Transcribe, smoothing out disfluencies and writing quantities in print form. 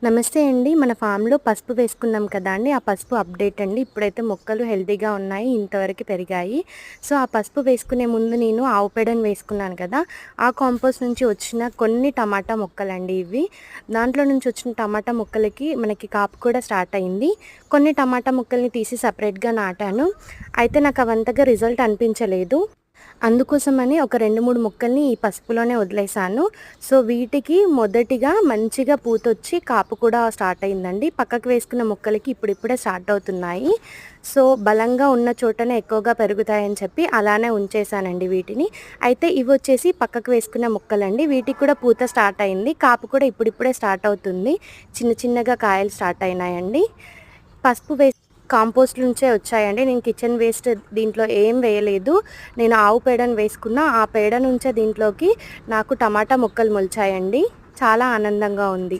నమస్తే అండి. మన ఫామ్‌లో పసుపు వేసుకున్నాం కదా అండి! ఆ పసుపు అప్డేట్ అండి. ఇప్పుడైతే మొక్కలు హెల్తీగా ఉన్నాయి. ఇంతవరకు పెరిగాయి. సో, ఆ పసుపు వేసుకునే ముందు నేను ఆవు పేడను వేసుకున్నాను కదా! ఆ కాంపోస్ట్ నుంచి వచ్చిన కొన్ని టమాటా మొక్కలండి ఇవి. దాంట్లో నుంచి వచ్చిన టమాటా మొక్కలకి మనకి కాపు కూడా స్టార్ట్ అయింది. కొన్ని టమాటా మొక్కల్ని తీసి సెపరేట్‌గా నాటాను. అయితే నాకు అవంతగా రిజల్ట్ అనిపించలేదు. అందుకోసమని ఒక 2, 3 మొక్కల్ని ఈ పసుపులోనే వదిలేసాను. సో, వీటికి మొదటిగా మంచిగా పూతొచ్చి కాపు కూడా స్టార్ట్ అయిందండి. పక్కకు వేసుకున్న మొక్కలకి ఇప్పుడిప్పుడే స్టార్ట్ అవుతున్నాయి. సో, బలంగా ఉన్న చోటనే ఎక్కువగా పెరుగుతాయని చెప్పి అలానే ఉంచేసానండి వీటిని. అయితే ఇవొచ్చేసి పక్కకు వేసుకున్న మొక్కలండి. వీటికి కూడా పూత స్టార్ట్ అయింది. కాపు కూడా ఇప్పుడిప్పుడే స్టార్ట్ అవుతుంది. చిన్న చిన్నగా కాయలు స్టార్ట్ అయినాయండి. పసుపు కాంపోస్ట్ నుంచే వచ్చాయండి. నేను కిచెన్ వేస్ట్ దీంట్లో ఏం వేయలేదు. నేను ఆవు పేడను వేసుకున్న. ఆ పేడ నుంచే దీంట్లోకి నాకు టమాటా మొక్కలు మొలిచాయండి. చాలా ఆనందంగా ఉంది.